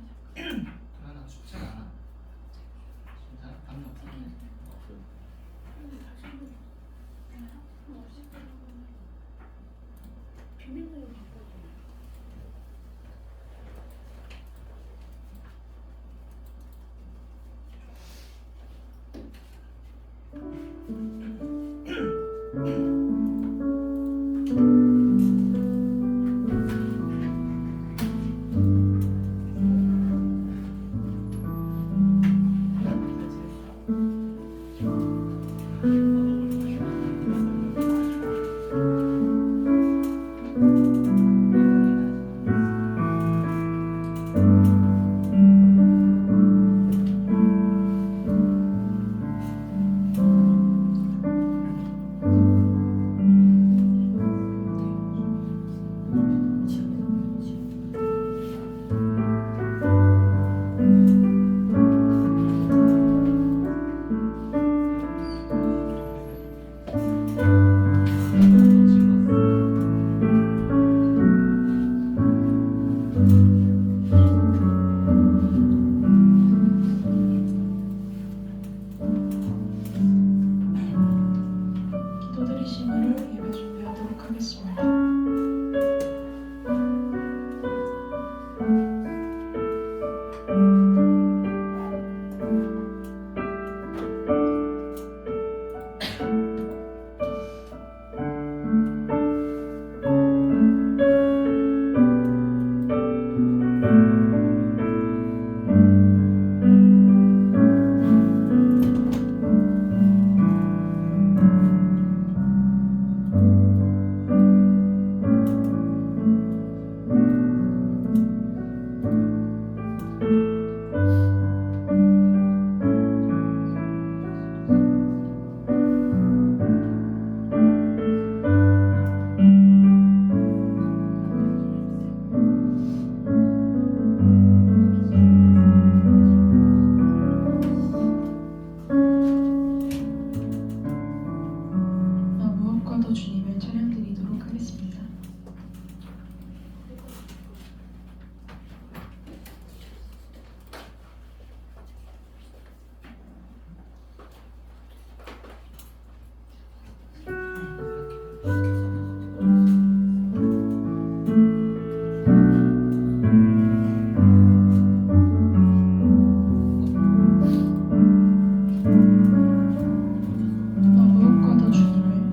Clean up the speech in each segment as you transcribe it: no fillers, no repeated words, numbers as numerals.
도현아 춥지 않아? 진짜 담요 없었네. 기도드리심으로 예배 준비하도록 하겠습니다. 무엇과도 주님을 찬양드리도록 하겠습니다. 무엇과도 주님을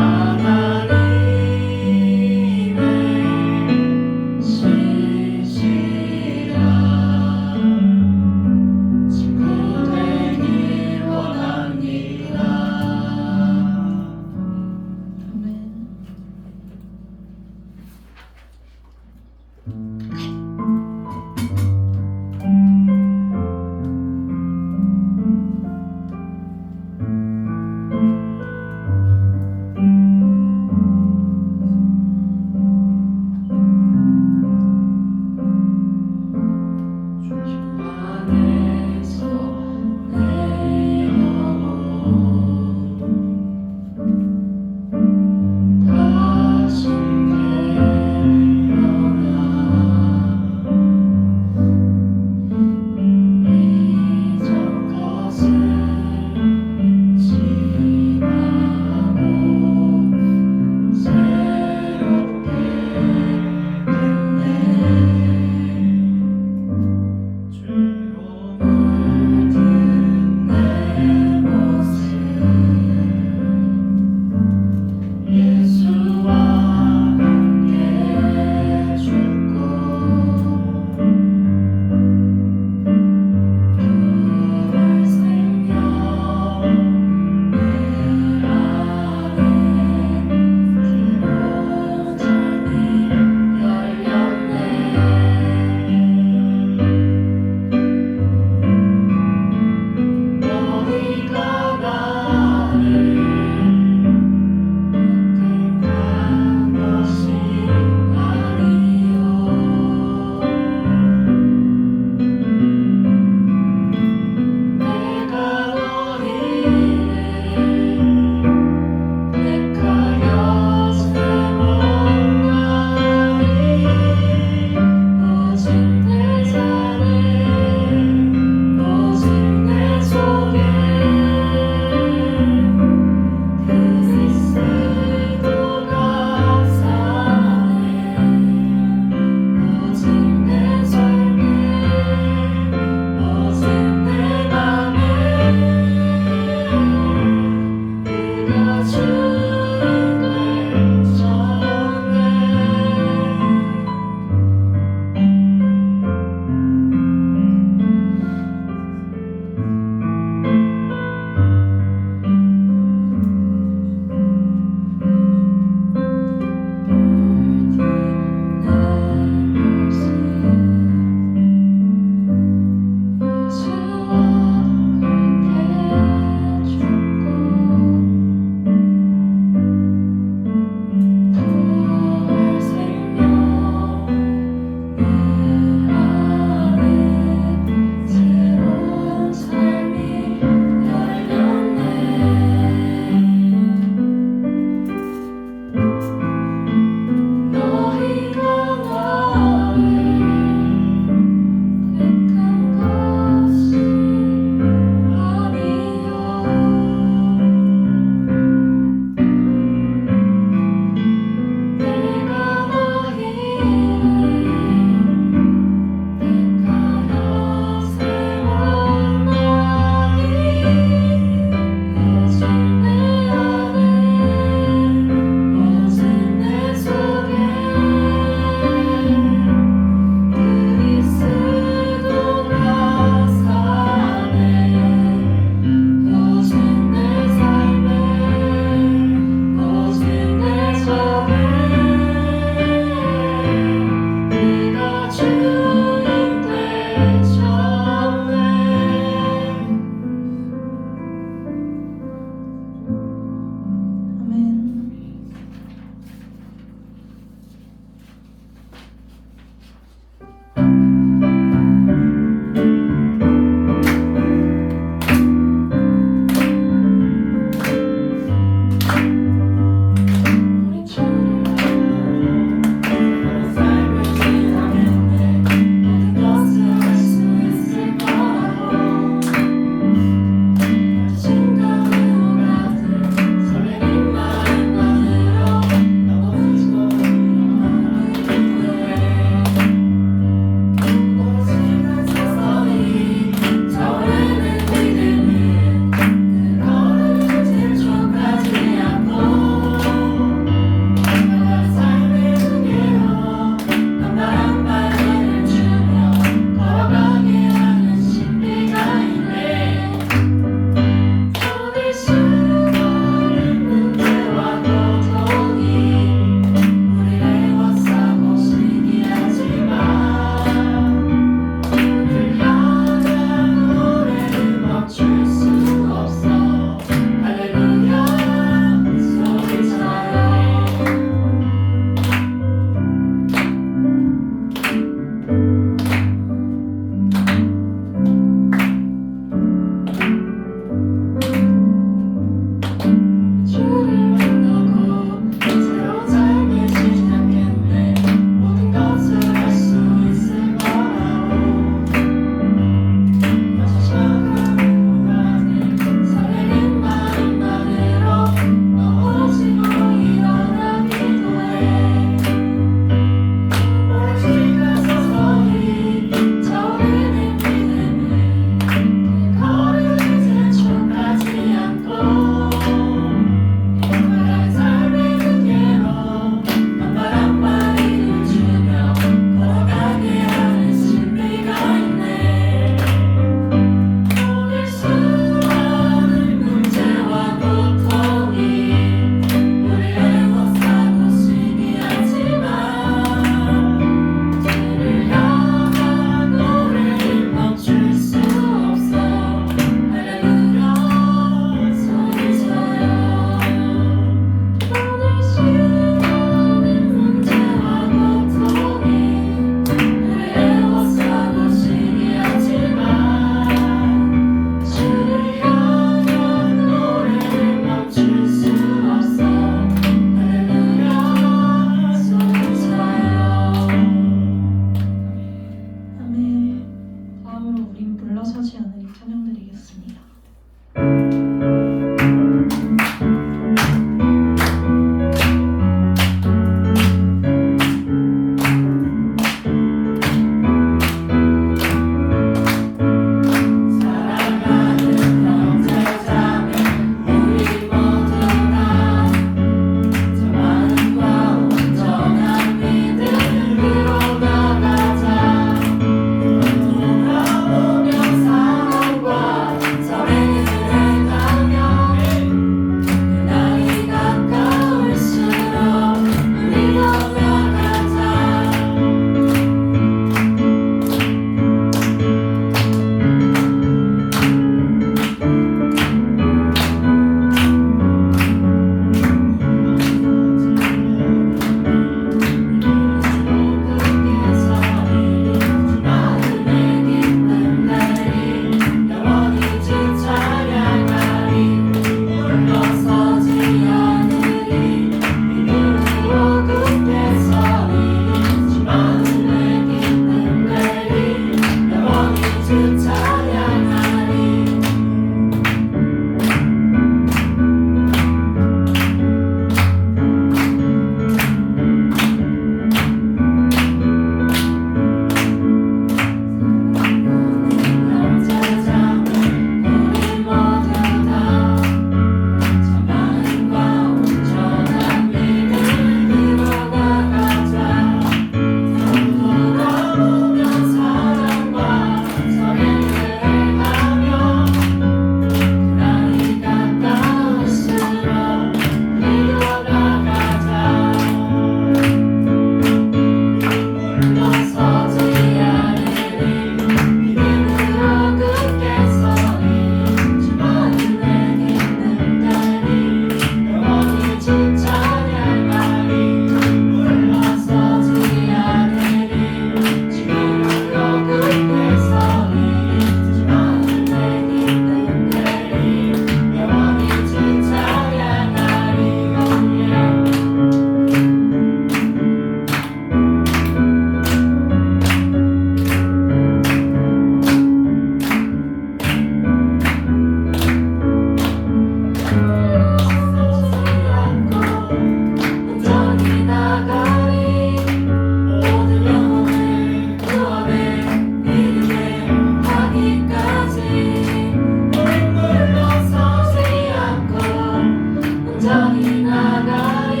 나가리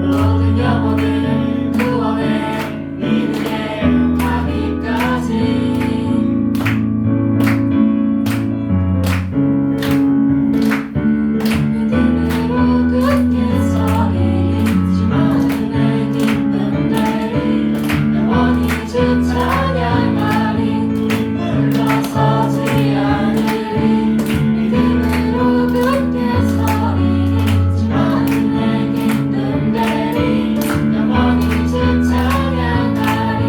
모든 영혼을 구원해 이르게 하기까지 믿음으로 굳게 서리지만 내 기쁨들이 영원히 주 찬양하리 물러서지 않으리 믿음으로 굳게 서리지만 내 기쁨들이 영원히 주 찬양하리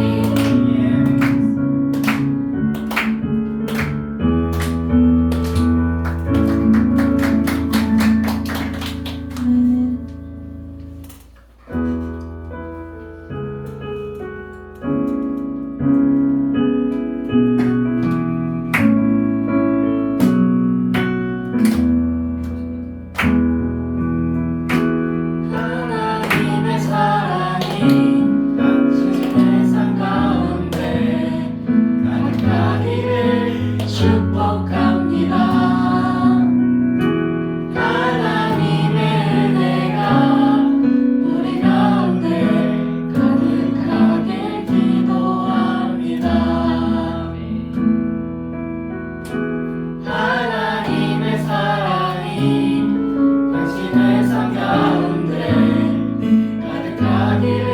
아멘. 하나님의 사랑이 당신의 삶 가운데 가득하기를 축복합니다. 하나님의 은혜가 우리 가운데 가득하게 기도합니다. 하나님의 사랑이 당신의 삶 가운데 가득하기를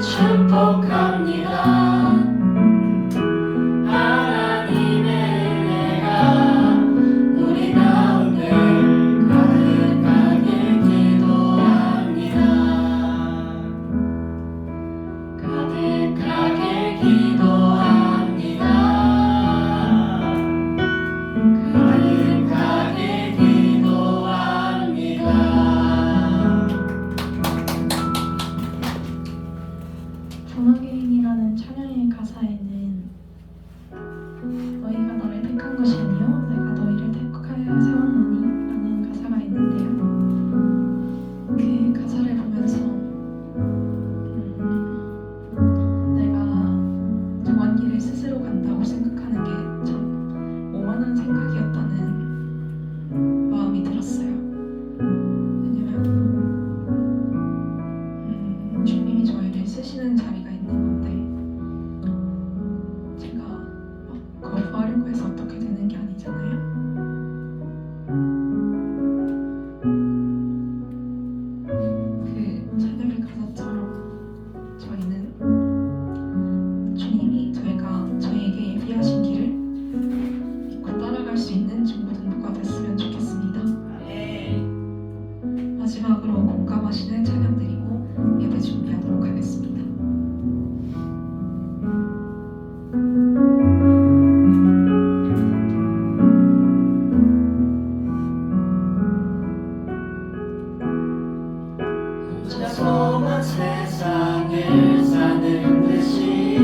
축복합니다. 하나님의 은혜가 우리 가운데 가득하게 기도합니다. 가득하게 기도합니다. 가득하게 기도합니다. 전화개인이라는 찬양의 가사에는 너희가 나를 택한 것이 아니요 내가 너희를 택하여 세웠나니 라는 가사가 있는데요. 그 가사를 보면서 내가 정한 길을 스스로 간다고 생각하는 게 참 오만한 생각이었다는 마음이 들었어요. 왜냐면 주님이 저희를 쓰시는 자리가 있는 건데 제가 막 거부하려고 해서 어떻게 되는 게 아니잖아요. 그 찬양의 가사처럼 저희는 주님이 저희에게 예비하신 길을 믿고 따라갈 수 있는 중고등부가 됐으면 좋겠습니다. 마지막으로 공감하시는 찬양 드리고 예배 준비하도록 하겠습니다. 혼자서만 세상을 사는 듯이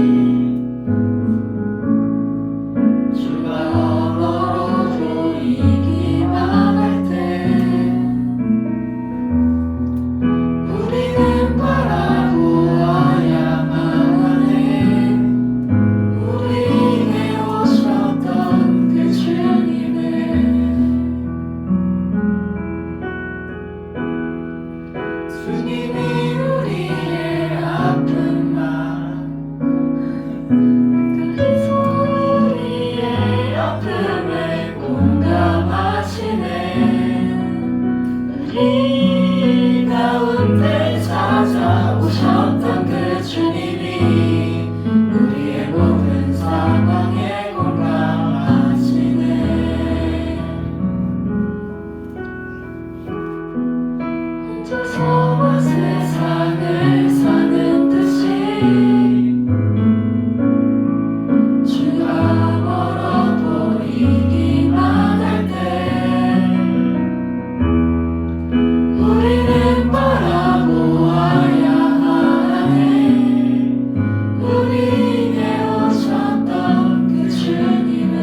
주가 멀어 보이기만 할 때 우리는 바라보아야만 하네. 우리에게 오셨던 그 주님을 주님이 우리의 아픈 마음 그래서 우리의 아픔을 공감하시네. 우리 가운데 찾아오셨던 그 주님이 우리의 모든 상황에 공감하시네. 혼자서만 세상을 사는 듯이 주가 멀어 보이기만 할 때 우리는 바라보아야 하네. 우리에게 오셨던 그 주님을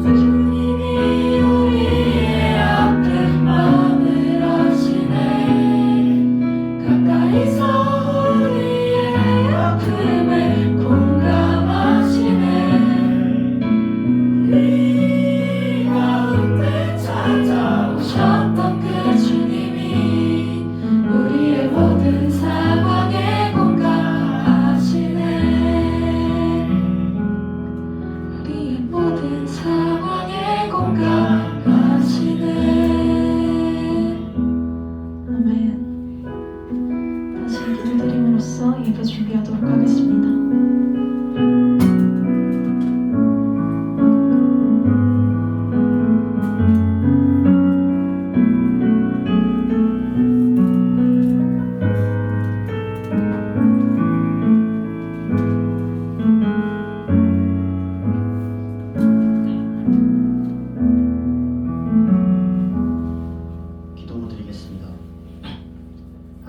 주님이 우리의 아픔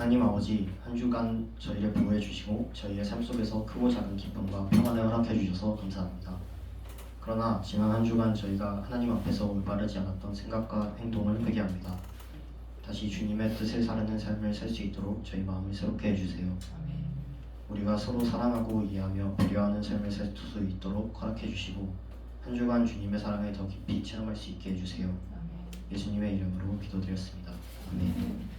하나님 아버지, 한 주간 저희를 보호해 주시고 저희의 삶 속에서 크고 작은 기쁨과 평안을 허락해 주셔서 감사합니다. 그러나 지난 한 주간 저희가 하나님 앞에서 올바르지 않았던 생각과 행동을 회개합니다. 다시 주님의 뜻을 사르는 삶을 살 수 있도록 저희 마음을 새롭게 해주세요. 우리가 서로 사랑하고 이해하며 배려하는 삶을 살 수 있도록 허락해 주시고 한 주간 주님의 사랑을 더 깊이 체험할 수 있게 해주세요. 예수님의 이름으로 기도드렸습니다. 아멘.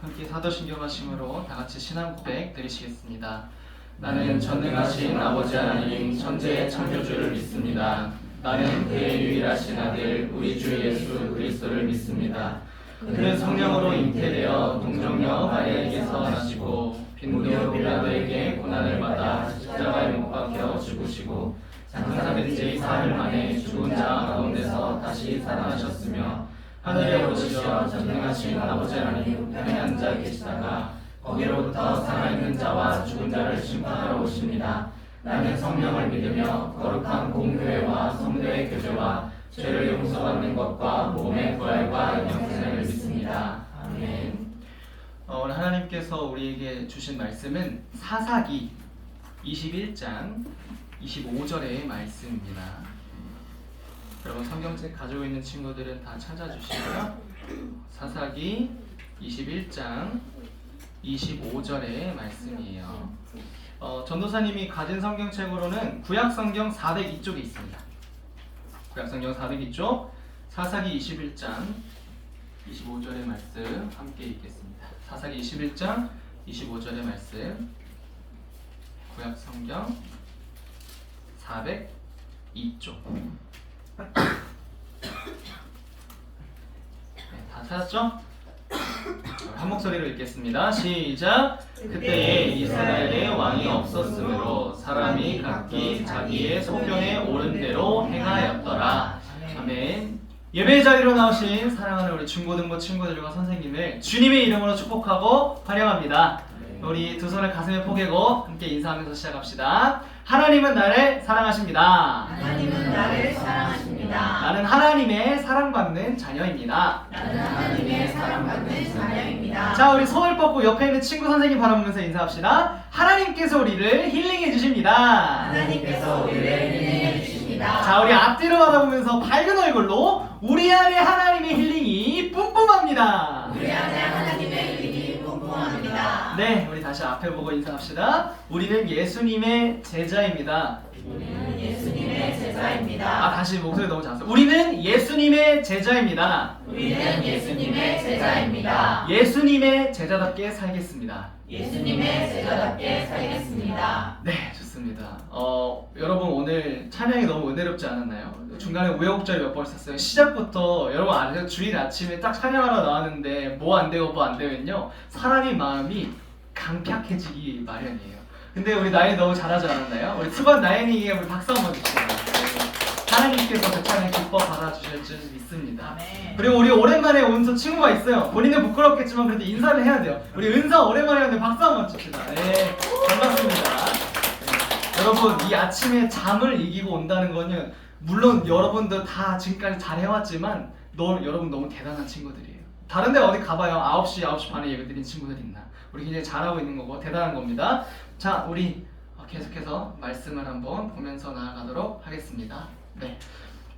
함께 사도신경하심으로 다같이 신앙 고백 드리시겠습니다. 나는 전능하신 아버지 하나님 천지의 창조주를 믿습니다. 나는 그의 유일하신 아들 우리 주 예수 그리스도를 믿습니다. 그는 성령으로 잉태되어 동정녀 마리아에게서 나시고 빈도 빌라도에게 고난을 받아 십자가에 못 박혀 죽으시고 장사된 지 사흘 만에 죽은 자 가운데서 다시 살아나셨으며 하늘에 오르시어 전능하신 아버지 하나님 우편에 앉아 계시다가 거기로부터 살아있는 자와 죽은 자를 심판하러 오십니다. 나는 성령을 믿으며 거룩한 공교회와 성도의 교제와 죄를 용서받는 것과 몸의 부활과 영생을 믿습니다. 아멘. 오늘 하나님께서 우리에게 주신 말씀은 사사기 21장 25절의 말씀입니다. 여러분 성경책 가지고 있는 친구들은 다 찾아주시고요. 사사기 21장 25절의 말씀이에요. 전도사님이 가진 성경책으로는 구약성경 402쪽에 있습니다. 구약성경 402쪽 사사기 21장 25절의 말씀 함께 읽겠습니다. 사사기 21장 25절의 말씀 구약성경 402쪽 다 찾았죠? 한 목소리로 읽겠습니다. 시작. 그때에 이스라엘에 왕이 없었으므로 사람이 각기 자기의 소견에 옳은 대로 행하였더라. 아멘. 예배 자리로 나오신 사랑하는 우리 중고등부 친구들과 선생님을 주님의 이름으로 축복하고 환영합니다. 우리 두 손을 가슴에 포개고 함께 인사하면서 시작합시다. 하나님은 나를 사랑하십니다. 하나님은 나를 사랑하십니다. 나는 하나님의 사랑받는 자녀입니다. 나는 하나님의 사랑받는 자녀입니다. 자, 우리 손을 뻗고 옆에 있는 친구 선생님 바라보면서 인사합시다. 하나님께서 우리를 힐링해 주십니다. 하나님께서 우리를 힐링해 주십니다. 자, 우리 앞뒤로 바라보면서 밝은 얼굴로 우리 안에 하나님의 힐링이 뿜뿜합니다. 우리 안에 하나님의 힐링이 뿜뿜합니다. 네, 우리 다시 앞에 보고 인사합시다. 우리는 예수님의 제자입니다. 우리는 예수님의 제자입니다. 다시 목소리 너무 작았어요. 우리는 예수님의 제자입니다. 우리는 예수님의 제자입니다. 예수님의 제자답게 살겠습니다. 예수님의 제자답게 살겠습니다. 네, 좋습니다. 여러분 오늘 찬양이 너무 은혜롭지 않았나요? 중간에 우여곡절 몇 번 있었어요. 시작부터 여러분 아세요? 주일 아침에 딱 찬양하러 나왔는데 뭐 안 되고 뭐 안 되면요 사람이 마음이 강팍해지기 마련이에요. 근데 우리 나연이 너무 잘하지 않았나요? 우리 수건 나연이에게 우리 박수 한번 주세요. 하나님께서 그 찬양 기뻐 받아주실 줄 믿습니다. 아멘. 그리고 우리 오랜만에 온 친구가 있어요. 본인은 부끄럽겠지만 그래도 인사를 해야 돼요. 우리 은서 오랜만에 왔는데 박수 한번 칩시다. 네, 반갑습니다. 네. 여러분 이 아침에 잠을 이기고 온다는 거는 물론 여러분들 다 지금까지 잘 해왔지만 여러분 너무 대단한 친구들이에요. 다른 데 어디 가봐요. 9시 반에 예배드린 친구들 있나? 우리 굉장히 잘하고 있는 거고 대단한 겁니다. 자, 우리 계속해서 말씀을 한번 보면서 나아가도록 하겠습니다. 네,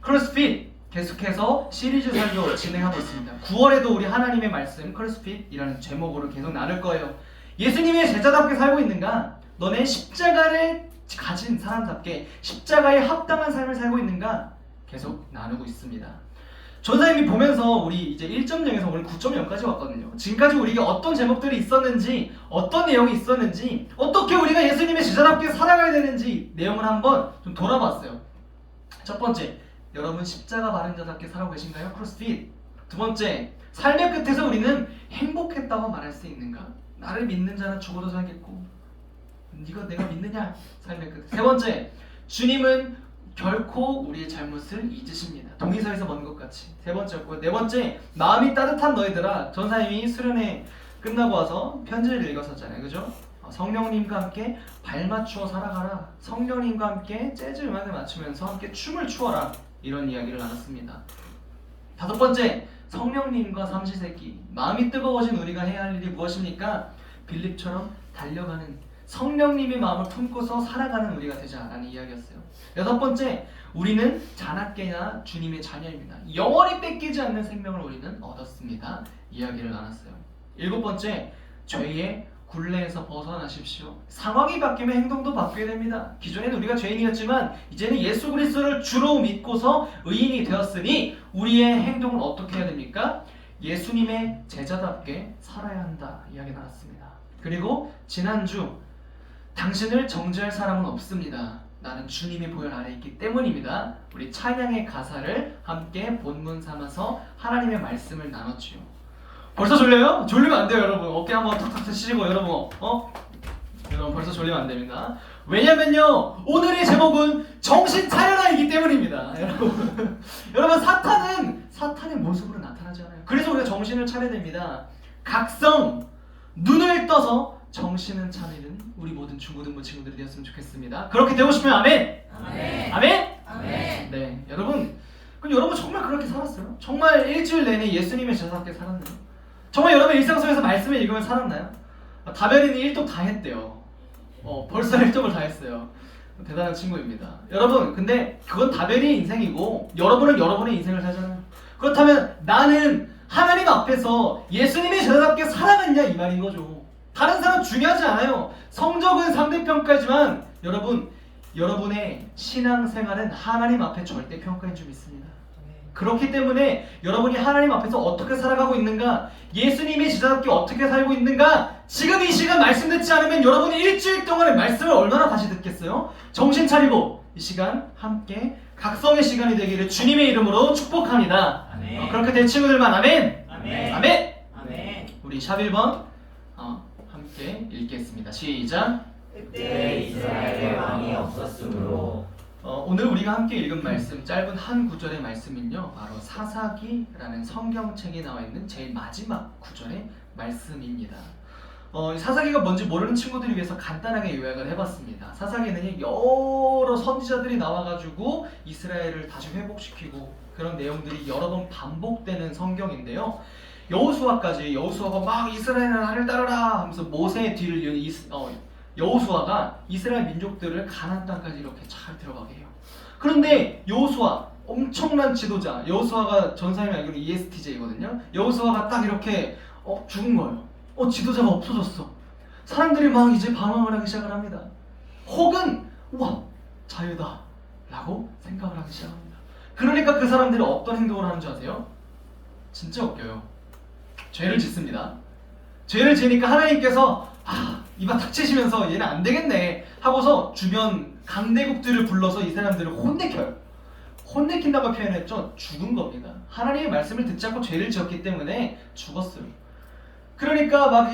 크로스핏 계속해서 시리즈 설교 진행하고 있습니다. 9월에도 우리 하나님의 말씀 크로스핏이라는 제목으로 계속 나눌 거예요. 예수님의 제자답게 살고 있는가? 너네 십자가를 가진 사람답게 십자가에 합당한 삶을 살고 있는가? 계속 나누고 있습니다. 전사님이 보면서 우리 이제 1.0에서 오늘 9.0까지 왔거든요. 지금까지 우리가 어떤 제목들이 있었는지, 어떤 내용이 있었는지, 어떻게 우리가 예수님의 제자답게 살아가야 되는지 내용을 한번 좀 돌아봤어요. 첫 번째, 여러분 십자가 바른 자답게 살아가고 계신가요? 크로스핏. 두 번째, 삶의 끝에서 우리는 행복했다고 말할 수 있는가? 나를 믿는 자는 죽어도 살겠고 네가 내가 믿느냐? 삶의 끝. 세 번째, 주님은 결코 우리의 잘못을 잊으십니다. 동의서에서 먼 것 같이. 세 번째였고요. 네 번째, 마음이 따뜻한 너희들아. 전사님이 수련회 끝나고 와서 편지를 읽었었잖아요, 그죠? 성령님과 함께 발맞추어 살아가라. 성령님과 함께 재즈 음악을 맞추면서 함께 춤을 추어라. 이런 이야기를 나눴습니다. 다섯 번째, 성령님과 삼시세끼. 마음이 뜨거워진 우리가 해야 할 일이 무엇입니까? 빌립처럼 달려가는, 성령님의 마음을 품고서 살아가는 우리가 되자라는 이야기였어요. 여섯 번째, 우리는 자나깨나 주님의 자녀입니다. 영원히 뺏기지 않는 생명을 우리는 얻었습니다. 이야기를 나눴어요. 일곱 번째, 죄의 굴레에서 벗어나십시오. 상황이 바뀌면 행동도 바뀌게 됩니다. 기존에는 우리가 죄인이었지만 이제는 예수 그리스도를 주로 믿고서 의인이 되었으니 우리의 행동은 어떻게 해야 됩니까? 예수님의 제자답게 살아야 한다. 이야기 나눴습니다. 그리고 지난주, 당신을 정죄할 사람은 없습니다. 나는 주님의 보혈 아래 있기 때문입니다. 우리 찬양의 가사를 함께 본문 삼아서 하나님의 말씀을 나눴지요. 벌써 졸려요? 졸리면 안 돼요, 여러분. 어깨 한번 탁탁 치시고, 여러분, 여러분 벌써 졸리면 안 됩니다. 왜냐면요, 오늘의 제목은 정신 차려라이기 때문입니다. 여러분, 여러분 사탄의 모습으로 나타나지 않아요. 그래서 우리가 정신을 차려야 됩니다. 각성, 눈을 떠서 정신은 차리는 우리 모든 중고등부 친구들이 되었으면 좋겠습니다. 그렇게 되고 싶으면 아멘. 아멘. 아멘. 아멘. 네, 여러분. 그럼 여러분 정말 그렇게 살았어요? 정말 일주일 내내 예수님의 제자답게 살았나요? 정말 여러분 일상 속에서 말씀을 읽으면 살았나요? 다별이는 1독 다 했대요. 벌써 1독을 다 했어요. 대단한 친구입니다. 여러분, 근데 그건 다별이의 인생이고 여러분은 여러분의 인생을 살잖아요. 그렇다면 나는 하나님 앞에서 예수님의 제자답게 살아갔냐 이 말인 거죠. 다른 사람 중요하지 않아요. 성적은 상대평가지만 여러분, 여러분의 신앙생활은 하나님 앞에 절대평가인 줄 믿습니다. 그렇기 때문에 여러분이 하나님 앞에서 어떻게 살아가고 있는가, 예수님의 제자답게 어떻게 살고 있는가, 지금 이 시간 말씀 듣지 않으면 여러분이 일주일 동안의 말씀을 얼마나 다시 듣겠어요? 정신 차리고 이 시간 함께 각성의 시간이 되기를 주님의 이름으로 축복합니다. 아멘. 그렇게 된 친구들만 아멘. 아멘. 아멘. 아멘. 우리 샵 1번 함께 읽겠습니다. 시작. 그때 이스라엘의 왕이 없었으므로. 오늘 우리가 함께 읽은 말씀, 짧은 한 구절의 말씀은요, 바로 사사기라는 성경책에 나와 있는 제일 마지막 구절의 말씀입니다. 사사기가 뭔지 모르는 친구들을 위해서 간단하게 요약을 해봤습니다. 사사기는 여러 선지자들이 나와가지고 이스라엘을 다시 회복시키고 그런 내용들이 여러 번 반복되는 성경인데요. 여호수아가 막 이스라엘 나라를 따르라 하면서 모세의 뒤를 이은 여호수아가 이스라엘 민족들을 가나안 땅까지 이렇게 잘 들어가게 해요. 그런데 여호수아, 엄청난 지도자, 여호수아가 전사님이 알기로 ESTJ거든요. 여호수아가 딱 이렇게 죽은 거예요. 지도자가 없어졌어. 사람들이 막 이제 방황을 하기 시작을 합니다. 혹은 우와, 자유다 라고 생각을 하기 시작합니다. 그러니까 그 사람들이 어떤 행동을 하는 줄 아세요? 진짜 웃겨요. 죄를 짓습니다. 죄를 지으니까 하나님께서 이봐 닥치시면서 얘는 안 되겠네 하고서 주변 강대국들을 불러서 이 사람들을 혼내켜요. 혼내킨다고 표현했죠. 죽은 겁니다. 하나님의 말씀을 듣지 않고 죄를 지었기 때문에 죽었어요. 그러니까 막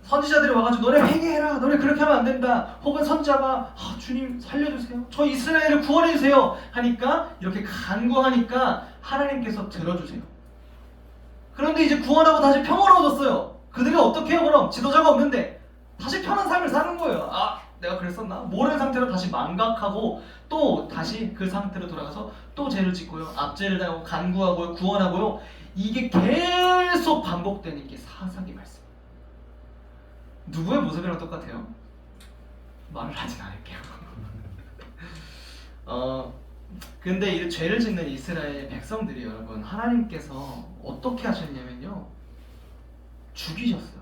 선지자들이 와가지고 너네 회개해라, 너네 그렇게 하면 안 된다, 혹은 선지자가 주님 살려주세요, 저 이스라엘을 구원해주세요 하니까, 이렇게 간구하니까 하나님께서 들어주세요. 그런데 이제 구원하고 다시 평화로워졌어요. 그들이 어떻게 해요? 그럼 지도자가 없는데 다시 편한 삶을 사는 거예요. 내가 그랬었나? 모르는 상태로 다시 망각하고 또 다시 그 상태로 돌아가서 또 죄를 짓고요, 압죄를 당하고 간구하고요, 구원하고요. 이게 계속 반복되는 게 사사기 말씀. 누구의 모습이랑 똑같아요? 말을 하진 않을게요. 근데 이 죄를 짓는 이스라엘 백성들이 여러분, 하나님께서 어떻게 하셨냐면요, 죽이셨어요.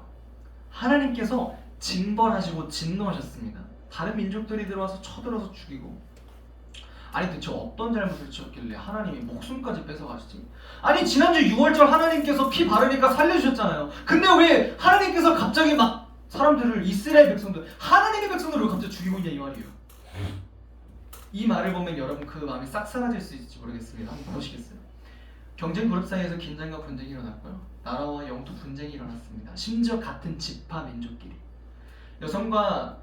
하나님께서 징벌하시고 진노하셨습니다. 다른 민족들이 들어와서 쳐들어서 죽이고, 아니 대체 어떤 잘못을 지었길래 하나님이 목숨까지 뺏어가시지? 아니 지난주 6월절 하나님께서 피 바르니까 살려주셨잖아요. 근데 왜 하나님께서 갑자기 막 사람들을, 이스라엘 백성들, 하나님의 백성들을 갑자기 죽이고 있냐 이 말이에요. 이 말을 보면 여러분 그 마음이 싹 사라질 수 있을지 모르겠습니다. 한번 보시겠어요? 경쟁 그룹 사이에서 긴장과 분쟁이 일어났고요, 나라와 영토 분쟁이 일어났습니다. 심지어 같은 지파 민족끼리, 여성과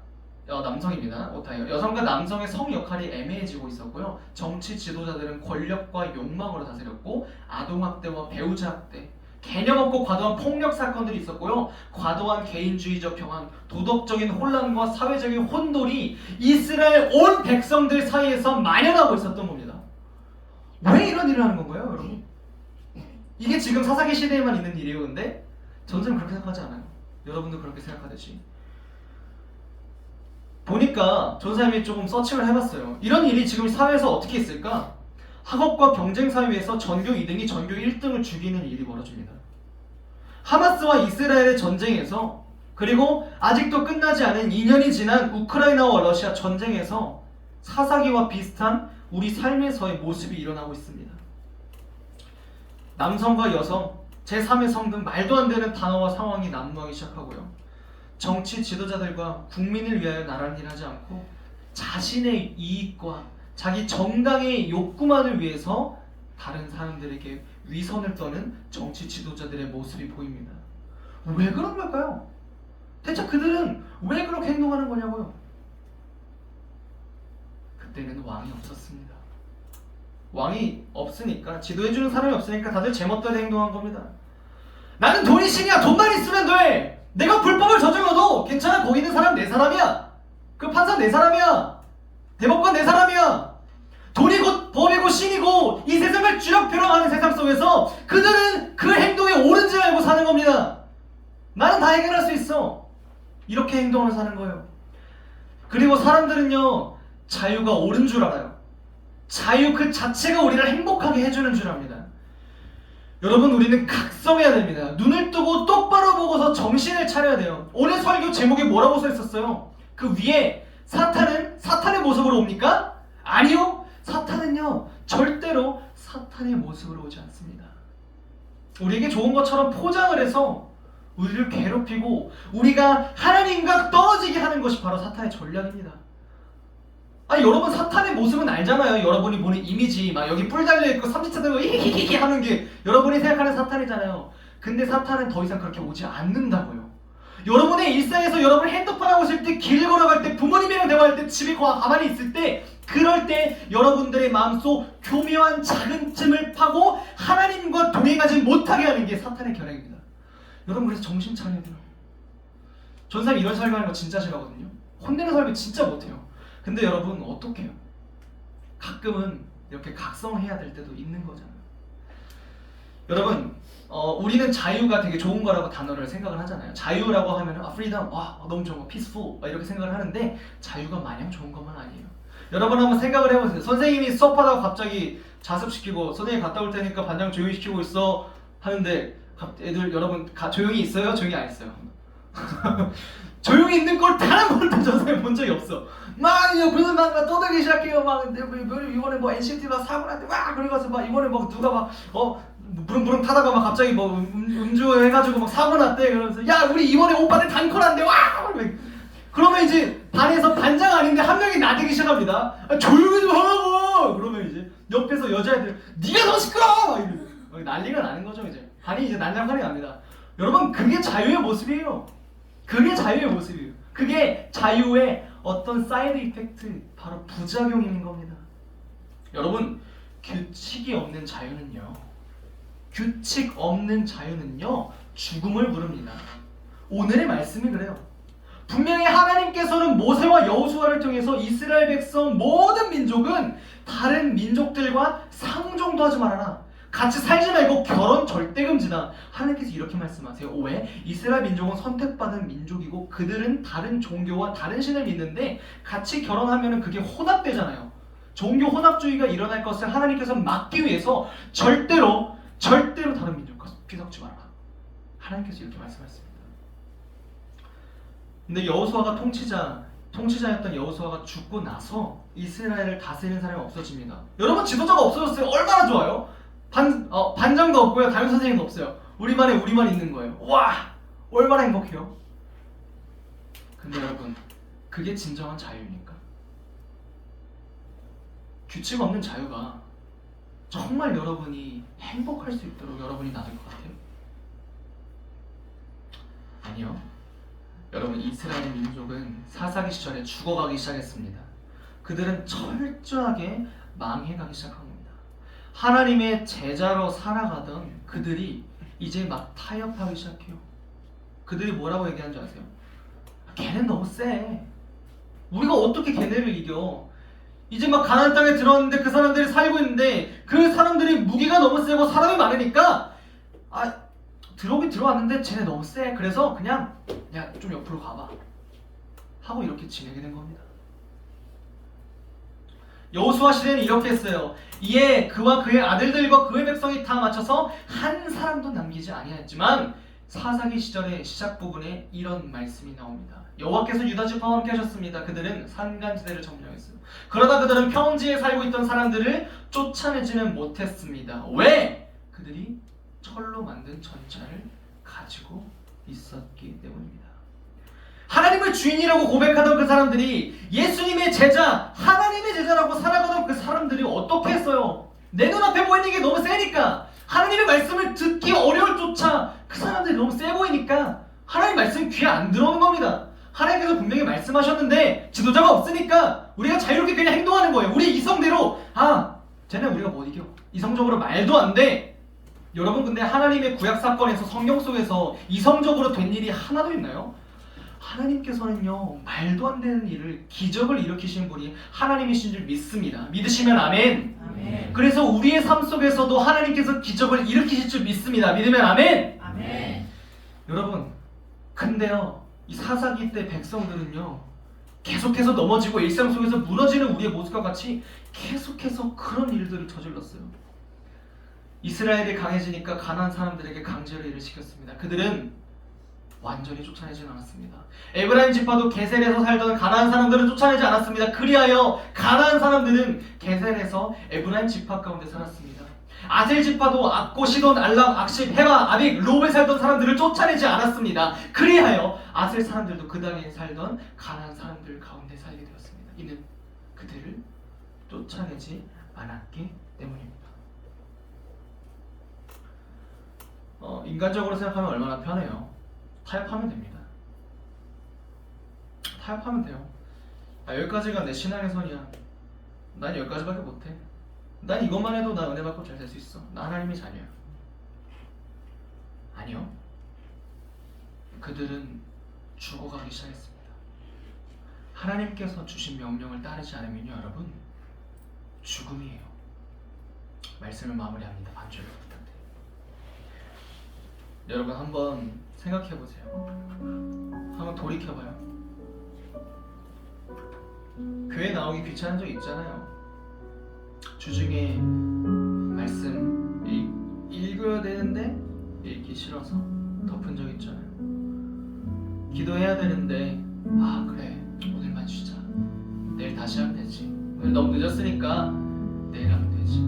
남성입니다. 오타이어. 여성과 남성의 성 역할이 애매해지고 있었고요. 정치 지도자들은 권력과 욕망으로 다스렸고, 아동학대와 배우자 학대, 개념 없고 과도한 폭력 사건들이 있었고요. 과도한 개인주의적 평안, 도덕적인 혼란과 사회적인 혼돈이 이스라엘 온 백성들 사이에서 만연하고 있었던 겁니다. 왜 이런 일을 하는 건가요, 여러분? 이게 지금 사사기 시대에만 있는 일이에요. 근데 전쟁은 그렇게 생각하지 않아요. 여러분도 그렇게 생각하듯이. 보니까 전사님이 조금 서칭을 해봤어요. 이런 일이 지금 사회에서 어떻게 있을까? 학업과 경쟁 사회에서 전교 2등이 전교 1등을 죽이는 일이 벌어집니다. 하마스와 이스라엘의 전쟁에서, 그리고 아직도 끝나지 않은 2년이 지난 우크라이나와 러시아 전쟁에서 사사기와 비슷한 우리 삶에서의 모습이 일어나고 있습니다. 남성과 여성, 제3의 성 등 말도 안 되는 단어와 상황이 난무하기 시작하고요. 정치 지도자들과 국민을 위하여 나란히 일하지 않고 자신의 이익과 자기 정당의 욕구만을 위해서 다른 사람들에게 위선을 떠는 정치 지도자들의 모습이 보입니다. 왜 그런 걸까요? 대체 그들은 왜 그렇게 행동하는 거냐고요? 그때는 왕이 없었습니다. 왕이 없으니까, 지도해주는 사람이 없으니까 다들 제멋대로 행동한 겁니다. 나는 돈이 신이야. 돈만 있으면 돼. 내가 불법을 저질러도 괜찮아. 거기 있는 사람 내 사람이야. 그 판사 내 사람이야. 대법관 내 사람이야. 돈이 곧 법이고 신이고 이 세상을 쥐락펴락하는 세상 속에서 그들은 그 행동이 옳은지 알고 사는 겁니다. 나는 다 해결할 수 있어. 이렇게 행동을 사는 거예요. 그리고 사람들은요, 자유가 옳은 줄 알아요. 자유 그 자체가 우리를 행복하게 해주는 줄 압니다. 여러분, 우리는 각성해야 됩니다. 눈을 뜨고 똑바로 보고서 정신을 차려야 돼요. 오늘 설교 제목에 뭐라고 써 있었어요? 그 위에 사탄은 사탄의 모습으로 옵니까? 아니요. 사탄은요, 절대로 사탄의 모습으로 오지 않습니다. 우리에게 좋은 것처럼 포장을 해서 우리를 괴롭히고 우리가 하나님과 떨어지게 하는 것이 바로 사탄의 전략입니다. 아니, 여러분, 사탄의 모습은 알잖아요. 여러분이 보는 이미지, 막 여기 뿔 달려있고 삼지차 들고 히히히히 하는 게 여러분이 생각하는 사탄이잖아요. 근데 사탄은 더 이상 그렇게 오지 않는다고요. 여러분의 일상에서 여러분 핸드폰 하고 있을 때, 길 걸어갈 때, 부모님이랑 대화할 때, 집에 가만히 있을 때, 그럴 때 여러분들의 마음속 교묘한 작은 틈을 파고 하나님과 동행하지 못하게 하는 게 사탄의 결행입니다. 여러분, 그래서 정신 차려야 돼요. 전사님 이런 설교하는 거 진짜 싫어하거든요. 혼내는 설교 진짜 못해요. 근데 여러분, 어떡해요? 가끔은 이렇게 각성해야 될 때도 있는 거잖아요. 여러분, 우리는 자유가 되게 좋은 거라고 단어를 생각을 하잖아요. 자유라고 하면 freedom, 와, 너무 좋은 거, peaceful, 이렇게 생각을 하는데 자유가 마냥 좋은 것만 아니에요. 여러분, 한번 생각을 해보세요. 선생님이 수업하다가 갑자기 자습시키고, 선생님 갔다 올 테니까 반장 조용히 시키고 있어 하는데, 애들 여러분 조용히 있어요? 조용히 안 있어요? 조용히 있는 걸 단 한 번도 전생에 본 적이 없어. 막 옆에서 막 떠들기 시작해요. 막 이번에 뭐 NCT가 사고 났대. 와, 그래가지고 막 이번에 뭐 누가 막 부릉부릉 타다가 막 갑자기 뭐 음주 해가지고 막 사고 났대. 그러면서 야, 우리 이번에 오빠들 단콜한대. 와! 그러면 이제 반에서 반장 아닌데 한 명이 나대기 시작합니다. 아, 조용히 좀 하라고. 그러면 이제 옆에서 여자애들 네가 더 시끄러. 난리가 나는 거죠. 이제 반이 이제 난장판이 납니다. 여러분, 그게 자유의 모습이에요. 그게 자유의 모습이에요. 그게 자유의 어떤 사이드 이펙트, 바로 부작용인 겁니다. 여러분, 규칙이 없는 자유는요, 규칙 없는 자유는요, 죽음을 부릅니다. 오늘의 말씀이 그래요. 분명히 하나님께서는 모세와 여호수아를 통해서 이스라엘 백성 모든 민족은 다른 민족들과 상종도 하지 말아라. 같이 살지 말고 결혼 절대 금지다. 하나님께서 이렇게 말씀하세요. 왜? 이스라엘 민족은 선택받은 민족이고 그들은 다른 종교와 다른 신을 믿는데 같이 결혼하면 그게 혼합되잖아요. 종교 혼합주의가 일어날 것을 하나님께서 막기 위해서 절대로 다른 민족과 비섞지 말아라. 하나님께서 이렇게 말씀하셨습니다. 근데 여호수아가 통치자였던 여호수아가 죽고 나서 이스라엘을 다스리는 사람이 없어집니다. 여러분, 지도자가 없어졌어요. 얼마나 좋아요? 반장도 없고요, 담임 선생님도 없어요. 우리만 있는 거예요. 와, 얼마나 행복해요. 근데 여러분, 그게 진정한 자유입니까? 규칙 없는 자유가 정말 여러분이 행복할 수 있도록 여러분이 놔둘 것 같아요? 아니요. 여러분, 이스라엘 민족은 사사기 시절에 죽어가기 시작했습니다. 그들은 철저하게 망해가기 시작한 겁니다. 하나님의 제자로 살아가던 그들이 이제 막 타협하기 시작해요. 그들이 뭐라고 얘기하는 줄 아세요? 걔는 너무 세. 우리가 어떻게 걔네를 이겨? 이제 막 가나안 땅에 들어왔는데 그 사람들이 살고 있는데 그 사람들이 무기가 너무 세고 사람이 많으니까 들어오긴 들어왔는데 쟤네 너무 세. 그래서 그냥 야 좀 옆으로 가봐 하고 이렇게 지내게 된 겁니다. 여호수아 시대는 이렇게 했어요. 이에 그와 그의 아들들과 그의 백성이 다 맞춰서 한 사람도 남기지 아니하였지만 사사기 시절의 시작 부분에 이런 말씀이 나옵니다. 여호와께서 유다 지파와 함께 하셨습니다. 그들은 산간지대를 점령했어요. 그러다 그들은 평지에 살고 있던 사람들을 쫓아내지는 못했습니다. 왜? 그들이 철로 만든 전차를 가지고 있었기 때문입니다. 하나님을 주인이라고 고백하던 그 사람들이 예수님의 제자, 하나님의 제자라고 살아가던 그 사람들이 어떻게 했어요? 내 눈앞에 보이는 게 너무 세니까, 하나님의 말씀을 듣기 어려울 쫓아 그 사람들이 너무 세 보이니까 하나님 말씀이 귀에 안 들어오는 겁니다. 하나님께서 분명히 말씀하셨는데 지도자가 없으니까 우리가 자유롭게 그냥 행동하는 거예요. 우리 이성대로 쟤네 우리가 못 이겨. 이성적으로 말도 안 돼. 여러분 근데 하나님의 구약 사건에서 성경 속에서 이성적으로 된 일이 하나도 있나요? 하나님께서는요 말도 안 되는 일을 기적을 일으키시는 분이 하나님이신 줄 믿습니다. 믿으시면 아멘. 아멘. 그래서 우리의 삶 속에서도 하나님께서 기적을 일으키실 줄 믿습니다. 믿으면 아멘. 아멘. 여러분 근데요 이 사사기 때 백성들은요 계속해서 넘어지고 일상 속에서 무너지는 우리의 모습과 같이 계속해서 그런 일들을 저질렀어요. 이스라엘이 강해지니까 가나안 사람들에게 강제로 일을 시켰습니다. 그들은 완전히 쫓아내진 않았습니다. 에브라임 지파도 게셀에서 살던 가나안 사람들을 쫓아내지 않았습니다. 그리하여 가나안 사람들은 게셀에서 에브라임 지파 가운데 살았습니다. 아셀 지파도 악고, 시돈, 알람, 악십, 헤바, 아빅, 롭에 살던 사람들을 쫓아내지 않았습니다. 그리하여 아셀 사람들도 그 땅에 살던 가나안 사람들 가운데 살게 되었습니다. 이는 그들을 쫓아내지 않았기 때문입니다. 인간적으로 생각하면 얼마나 편해요. 타협하면 됩니다. 타협하면 돼요. 여기까지가 내 신앙의 선이야. 난 여기까지밖에 못해. 난 이것만 해도 나 은혜 받고 잘 될 수 있어. 나 하나님의 자녀야. 아니요. 그들은 죽어가기 시작했습니다. 하나님께서 주신 명령을 따르지 않으면요 여러분 죽음이에요. 말씀을 마무리합니다. 반절로 부탁드립니다. 여러분 한번 생각해보세요. 한번 돌이켜봐요. 교회 나오기 귀찮은 적 있잖아요. 주중에 말씀 읽어야 되는데 읽기 싫어서 덮은 적 있잖아요. 기도해야 되는데 그래 오늘만 쉬자. 내일 다시 하면 되지. 오늘 너무 늦었으니까 내일 하면 되지.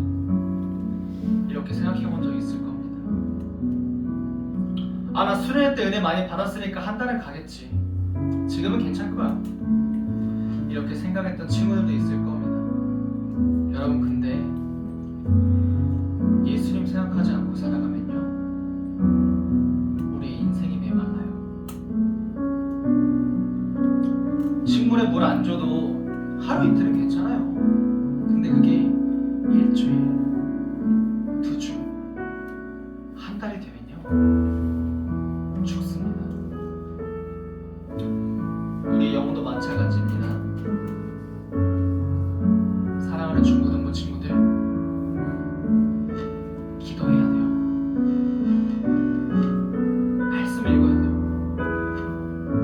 이렇게 생각해본 적 있을 겁니다. 나 수련회 때 은혜 많이 받았으니까 한 달은 가겠지. 지금은 괜찮을 거야. 이렇게 생각했던 친구들도 있을 겁니다. 여러분 근데 예수님 생각하지 않고 살아가면요 우리의 인생이 메말라요. 식물에 물 안 줘도 하루 이틀은 괜찮아요. 근데 그게 일주일, 2주, 한 달이 되면요 죽습니다. 우리 영혼도 마찬가지입니다. 사랑하는 중고등부 친구들 기도해야 돼요. 말씀 읽어야 돼요.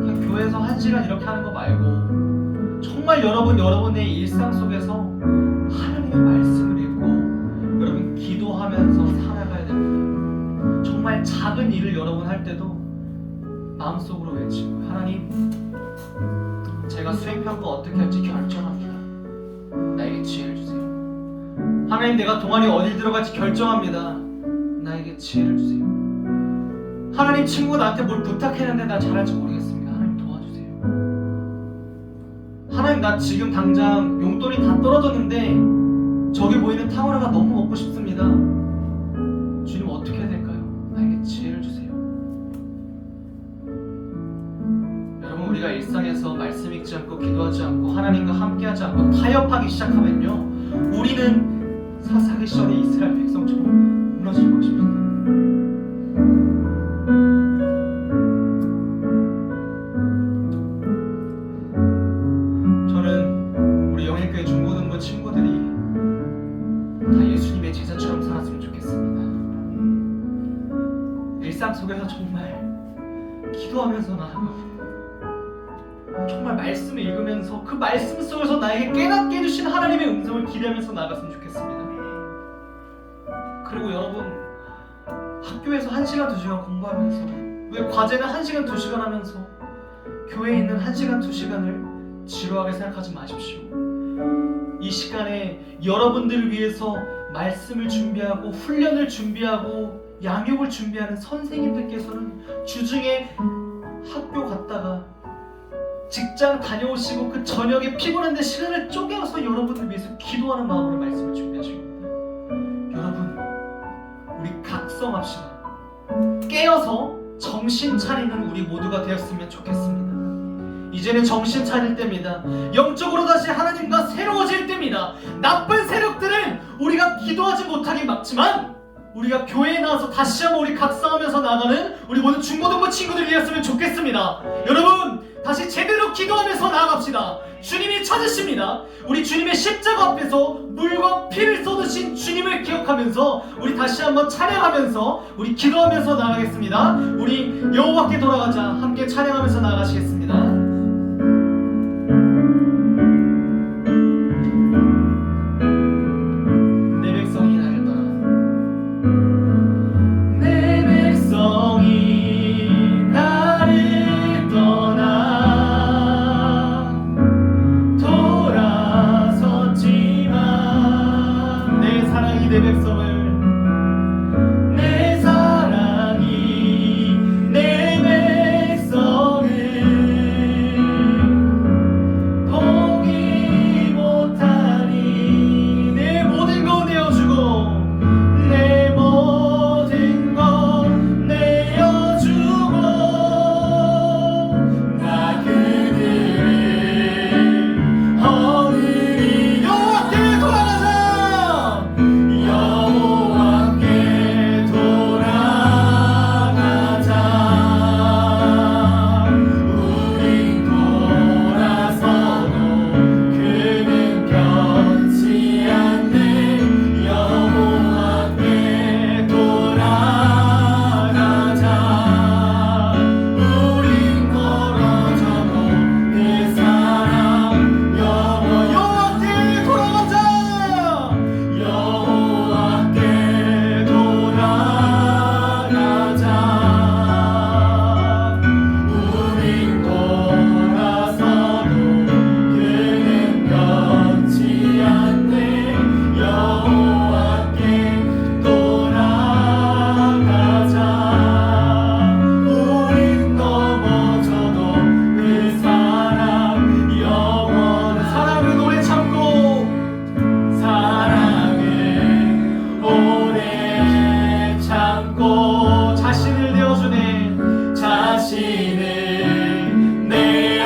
그냥 교회에서 1시간 이렇게 하는 거 말고 정말 여러분의 일상 속에서 하나님의 말씀을 읽고 여러분 기도하면서 살아가야 됩니다. 정말 작은 일을 여러분 할 때도 마음속으로 외치고 하나님 제가 수행평가 어떻게 할지 결정합니다. 나에게 지혜를 주세요. 하나님 내가 동아리 어딜 들어갈지 결정합니다. 나에게 지혜를 주세요. 하나님 친구가 나한테 뭘 부탁했는데 나 잘할지 모르겠습니다. 하나님 도와주세요. 하나님 나 지금 당장 용돈이 다 떨어졌는데 저기 보이는 탕후루가 너무 먹고 싶습니다. 주님 어떻게 해야 될까요? 나에게 지혜를 주세요. 여러분 우리가 일상에서 말씀 읽지 않고 기도하지 않고 하나님과 함께하지 않고 타협하기 시작하면요 우리는 사사기 시절의 이스라엘 백성처럼 무너질 것입니다. 기도하면서 나아가. 정말 말씀을 읽으면서 그 말씀 속에서 나에게 깨닫게 해주신 하나님의 음성을 기대하면서 나아갔으면 좋겠습니다. 그리고 여러분, 학교에서 1시간 2시간 공부하면서, 왜 과제는 1시간 2시간 하면서 교회에 있는 1시간 2시간을 지루하게 생각하지 마십시오. 이 시간에 여러분들을 위해서 말씀을 준비하고 훈련을 준비하고 양육을 준비하는 선생님들께서는 주중에 학교 갔다가 직장 다녀오시고 그 저녁에 피곤한데 시간을 쪼개서 여러분을 위해서 기도하는 마음으로 말씀을 준비하십니다. 여러분, 우리 각성합시다. 깨어서 정신 차리는 우리 모두가 되었으면 좋겠습니다. 이제는 정신 차릴 때입니다. 영적으로 다시 하나님과 새로워질 때입니다. 나쁜 세력들은 우리가 기도하지 못하게 막지만 우리가 교회에 나와서 다시 한번 우리 각성하면서 나가는 우리 모든 중고등부 친구들이 되었으면 좋겠습니다. 여러분, 다시 제대로 기도하면서 나아갑시다. 주님이 찾으십니다. 우리 주님의 십자가 앞에서 물과 피를 쏟으신 주님을 기억하면서 우리 다시 한번 찬양하면서 우리 기도하면서 나가겠습니다. 우리 여호와께 돌아가자. 함께 찬양하면서 나가시겠습니다. 내 백성이 나를 떠나, 내 백성이 나를 떠나 돌아섰지만 내 사랑이 내 백성을, 내 사랑이 내 백성을 포기 못하니 내 모든 것 내어주고 내 모든 것 내어주고 나 그들을 얻으리. 여호와께 돌아가자. 여호와께 돌아가자. 우린 돌아서도 그는 변치 않네. 여호와께 돌아가자. 우린 멀어져도 그 사랑 여호와께 돌아가자. 여호와께 돌아가자. 우린 돌아서도 그는 변치 않네. 여호와께 돌아가자. 우린 넘어져도 그 사랑 영원한. 사랑은 오래 참고, 사랑은 오래 참고 자신을 내어주네. 자신을 내어주네.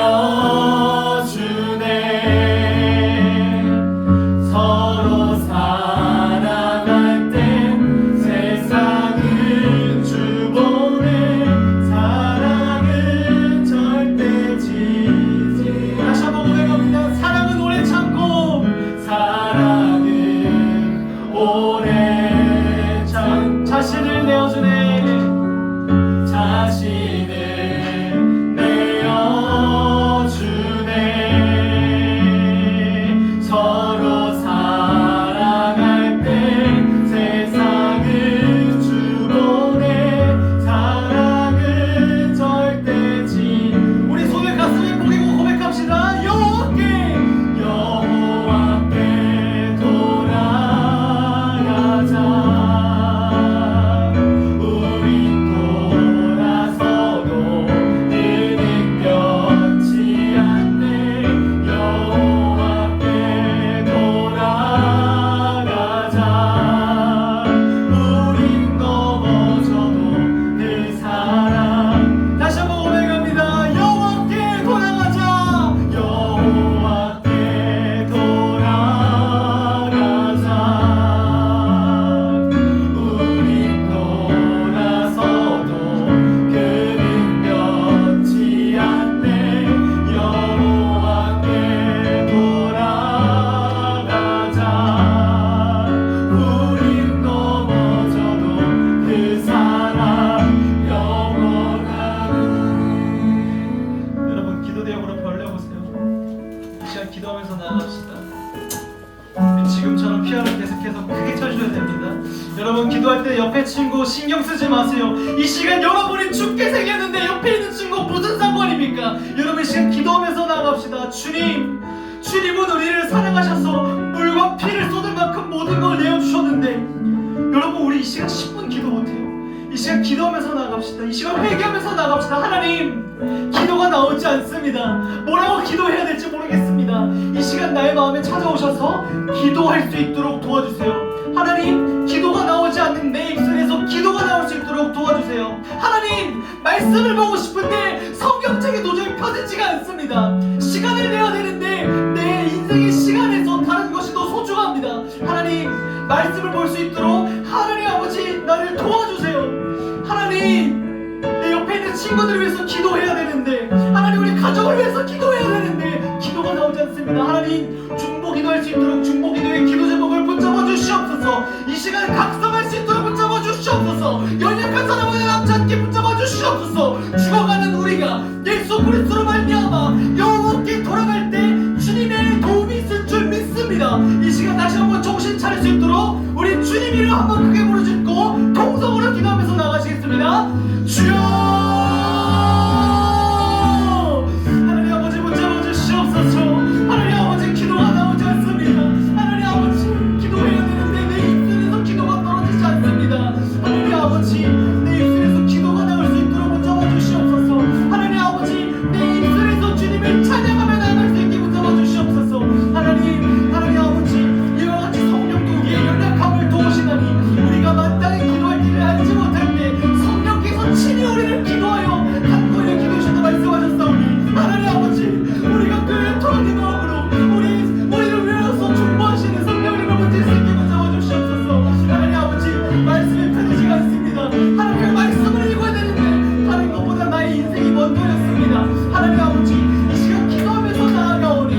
서로 사랑할 때 세상은 주보네. 사랑은 절대 지지. 다시 한번 고백합니다. 사랑은 오래 참고, 사랑은 오래 참 자신을 내어주네. 자신을 여러분 기도할 때 옆에 친구 신경 쓰지 마세요. 이 시간 여러분이 죽게 생겼는데 옆에 있는 친구 무슨 상관입니까? 여러분 이 시간 기도하면서 나갑시다. 주님은 우리를 사랑하셔서 물과 피를 쏟을 만큼 모든 걸 내어주셨는데 여러분 우리 이 시간 10분 기도 못해요. 이 시간 기도하면서 나갑시다. 이 시간 회개하면서 나갑시다. 하나님 기도가 나오지 않습니다. 뭐라고 기도해야 될지 모르겠습니다. 이 시간 나의 마음에 찾아오셔서 기도할 수 있도록 도와주세요. 하나님 기도가 나오지 않는 내 입술에서 기도가 나올 수 있도록 도와주세요. 하나님 말씀을 보고 싶은데 성경책이 도저히 펴지지가 않습니다. 시간을 내야 되는데 내 인생의 시간에서 다른 것이 더 소중합니다. 하나님 말씀을 볼 수 있도록 하나님 아버지 나를 도와주세요. 하나님 내 옆에 있는 친구들을 위해서 기도해야 되는데 하나님 우리 가족을 위해서 기도해야 되는데 기도가 나오지 않습니다. 하나님 중보 기도할 수 있도록 중보 기도의 기도 제목을 붙잡아 주시옵소서. 이 시간 각성할 수 있도록 붙잡아 주시옵소서. 연약한 사람을 남지 않게 붙잡아 주시옵소서. 죽어가는 우리가 예수 그리스도로 말미암아 영원히 돌아갈 때 주님의 도움이 있을 줄 믿습니다. 이 시간 다시 한번 정신 차릴 수 있도록 우리 주님 이름 한번 크게 부르짖고 통성으로 기도하면서 나가시겠습니다. 주여 하나님 아버지 붙잡아 주시옵소서. 하나님 아버지 기도가 나오지 않습니다. 하나님 아버지 기도해야 되는데 내 입술에서 기도가 떨어지지 않습니다. 하나님 아버지 내 입술에서 기도가 나올 수 있도록 붙잡아 주시옵소서. 하나님 아버지 내 입술에서 주님을 찬양하며 나아갈 수 있게 붙잡아 주시옵소서. 하나님 아버지 이와 같이 성령도 우리의 연약함을 도우시나니 우리가 마땅히 기도할 길을 알지 못할 때 성령께서 친히 우리를 기도하여 간구하여 기도하신다 말씀하셨사오니 하나님 아버지 우리가 끓토록 이 마음으로 우리를 위하여서 중보하시는 성령님을 붙들 수 있게 붙잡아 주시옵소서. 하나님 아버지 말씀이 펴지지가 않습니다. 하나님의 말씀을 읽어야 되는데 다른 것보다 나의 인생이 먼 거였습니다. 하나님 아버지 이 시간 기도하면서 나아가오니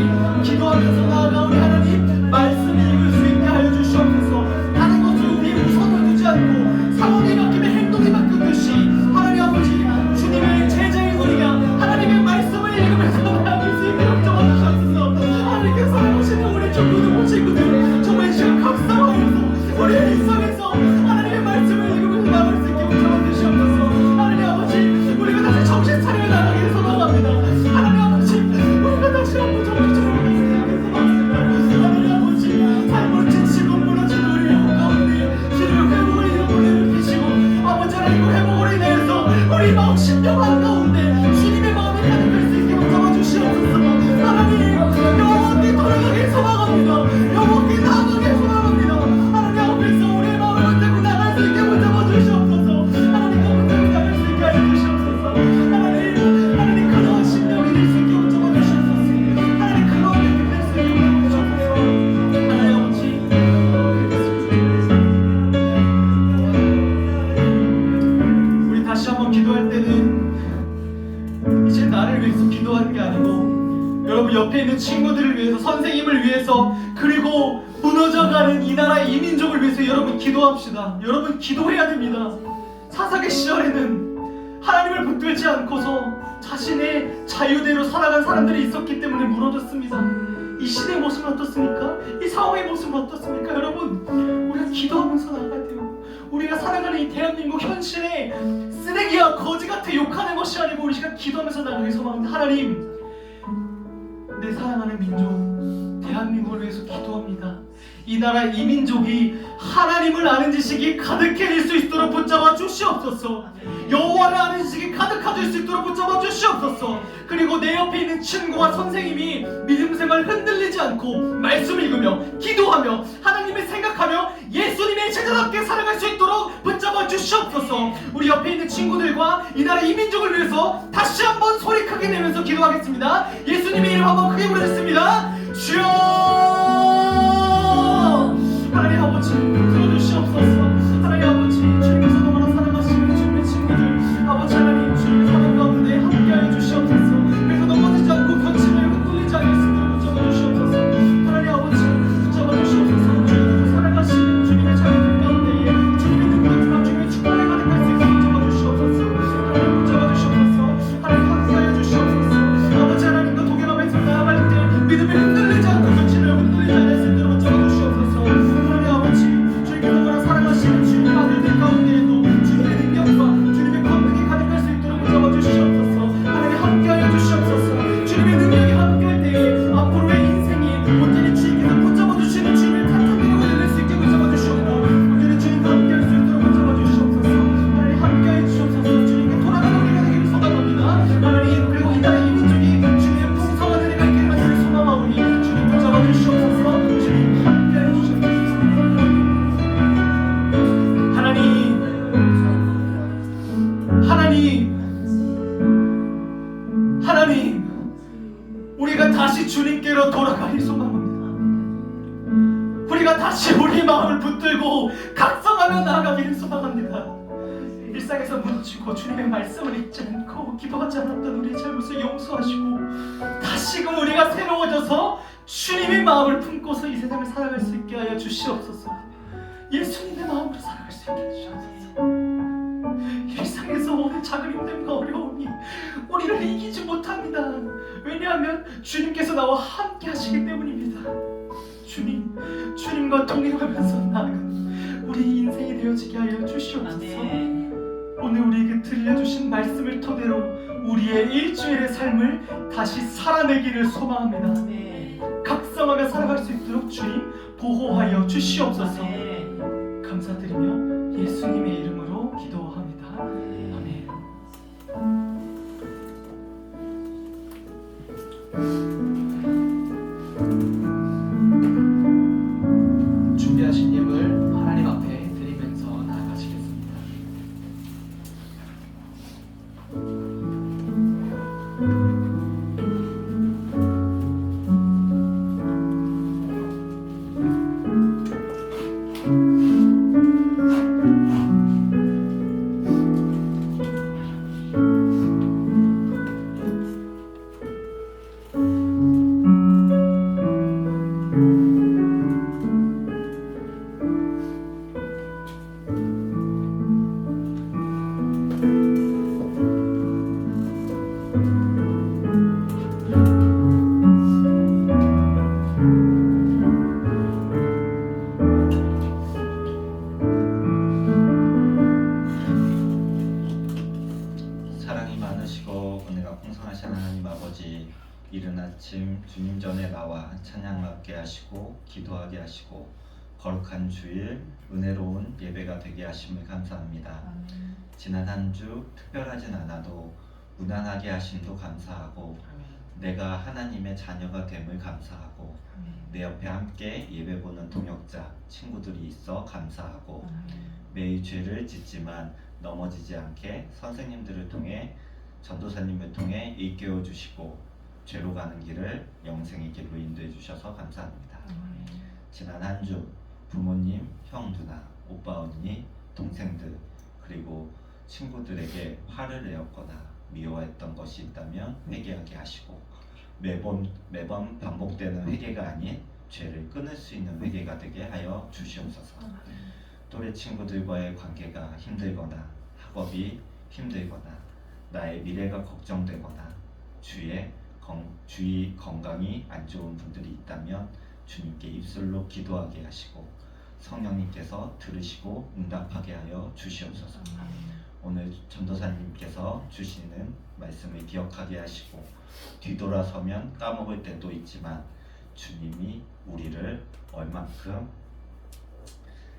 하나님 말씀을 읽을 수 있게 하여 주시옵소서. 다른 것을 우리의 우선을 두지 않고 상황에 맡기며 행동에 맡겼듯이 하나님 아버지 주님의 제자인 우리가 하나님의 말씀을 읽으면서 나아갈 수 있게 붙잡아 주시옵소서. 하나님께서 사랑하시는 우리 친구들 친구들 정말 이 시간 각성하여서 우리의 일상에서 하나님의 말씀을 읽으면서 나아갈 수 있게 붙잡아 주시옵소서. 하나님 아버지 우리가 다시 정신 차려 나가기 위해서 나갑니다. 하나님 아버지 우리가 다시 한번 정신 차려 나가기 위해서 나갑니다. 하나님 아버지 삶을 지치고 무너진 우리 영 가운데 주님의 회복을 이루고 계시고 아버지 하나님 그 회복으로 인해서 우리 마음 심령 한가운데 주님의 마음이 가득할 수 있게 붙잡아 주시옵소서. 하나님 영원히 돌아가게 소망합니다. 영원히 나아가게 소망합니다. 하나님 앞에서 우리의 마음을 붙들고 나갈 수 있게 붙잡아 주시옵소서. 하나님과 붙들고 나갈 수 있게 하여 주시옵소서. 하나님 그러한 심령이 될 수 있게 붙잡아 주시옵소서. 하나님 그러한 믿음이 될 수 있게 붙잡아 주시옵소서. 하나님 아버지 우리 다시 한번 기도할 때는 이제 나를 위해서 기도하는 게 아니고 여러분 옆에 있는 친구들을 위해서 선생님을 위해서 그리고 무너져가는 이 나라의 이민족을 위해서 여러분 기도합시다. 여러분 기도해야 됩니다. 사사기 시절에는 하나님을 붙들지 않고서 자신의 자유대로 살아간 사람들이 있었기 때문에 무너졌습니다. 이 시대의 모습은 어떻습니까? 이 상황의 모습은 어떻습니까? 여러분 우리가 기도하면서 나가야 돼요. 우리가 살아가는 이 대한민국 현실에 쓰레기와 거지 같아 욕하는 것이 아니고 우리가 기도하면서 나가기 소망합니다. 하나님 내 사랑하는 민족 대한민국을 위해서 기도합니다. 이 나라 이민족이 하나님을 아는 지식이 가득해질 수 있도록 붙잡아 주시옵소서. 여호와를 아는 지식이 가득해질 수 있도록 붙잡아 주시옵소서. 그리고 내 옆에 있는 친구와 선생님이 믿음 생활 흔들리지 않고 말씀 읽으며 기도하며 하나님을 생각하며 예수님의 제자답게 살아갈 수 있도록 붙잡아 주시옵소서. 우리 옆에 있는 친구들과 이 나라 이민족을 위해서 다시 한번 소리 크게 내면서 기도하겠습니다. 예수님의 이름 한번 크게 부르겠습니다. 주여 하나님 아버지 들어주시옵소서. 하나님 아버지 주님께서 너무나 사랑하시는 주님의 친구들 아버지 하나님 주님의 사랑 가운데 함께하여 주시옵소서. 그래서 넘어지지 않고 견심을 흔들리지 않을 수 있도록 붙잡아 주시옵소서. 하나님 아버지 붙잡아 주시옵소서. 주님께서 사랑하시는 주님의 자녀들 가운데에 주님의 능력과 주님의 축복을 가득할 수 있도록 붙잡아 주시옵소서. 하나님 붙잡아 주시옵소서. 하나님 함께하여 주시옵소서. 아버지 하나님과 동행하면서 나아갈 때 믿음이 흔들리지 않고 견심을 하나님, 우리가 다시 주님께로 돌아가길 소망합니다. 우리가 다시 우리 마음을 붙들고 각성하며 나아가기를 소망합니다. 일상에서 묻히고 주님의 말씀을 읽지 않고 기도하지 않았던 우리의 잘못을 용서하시고 다시금 우리가 새로워져서 주님의 마음을 품고서 이 세상을 살아갈 수 있게 하여 주시옵소서. 예수님의 마음으로 살아갈 수 있게 해주시옵소서. 일상에서 오는 작은 힘듦과 어려움이 우리를 이기지 못합니다. 왜냐하면 주님께서 나와 함께 하시기 때문입니다. 주님과 동행하면서 나아가는 우리 인생이 되어지게 하여 주시옵소서. 오늘 우리에게 들려주신 말씀을 토대로 우리의 일주일의 삶을 다시 살아내기를 소망합니다. 각성하며 살아갈 수 있도록 주님 보호하여 주시옵소서. 감사드리며 예수님의 이름으로 기도합니다. 아멘. 준비하신 예물 하나님 앞에 드리면서 나아가시겠습니다. 사랑이 많으시고 은혜가 풍성하신 하나님 아버지, 이른 아침 주님 전에 나와 찬양 받게 하시고 기도하게 하시고 거룩한 주일 은혜로운 예배가 되게 하심을 감사합니다. 지난 한 주 특별하진 않아도 무난하게 하심도 감사하고 내가 하나님의 자녀가 됨을 감사하고 내 옆에 함께 예배 보는 동역자 친구들이 있어 감사하고 매일 죄를 짓지만 넘어지지 않게 선생님들을 통해 전도사님을 통해 일깨워 주시고 죄로 가는 길을 영생의 길로 인도해 주셔서 감사합니다. 지난 한 주 부모님, 형, 누나, 오빠, 언니, 동생들 그리고 친구들에게 화를 내었거나 미워했던 것이 있다면 회개하게 하시고 매번 반복되는 회개가 아닌 죄를 끊을 수 있는 회개가 되게 하여 주시옵소서. 또래 친구들과의 관계가 힘들거나 학업이 힘들거나 나의 미래가 걱정되거나 주위 건강이 안 좋은 분들이 있다면 주님께 입술로 기도하게 하시고 성령님께서 들으시고 응답하게 하여 주시옵소서. 오늘 전도사님께서 주시는 말씀을 기억하게 하시고 뒤돌아서면 까먹을 때도 있지만 주님이 우리를 얼만큼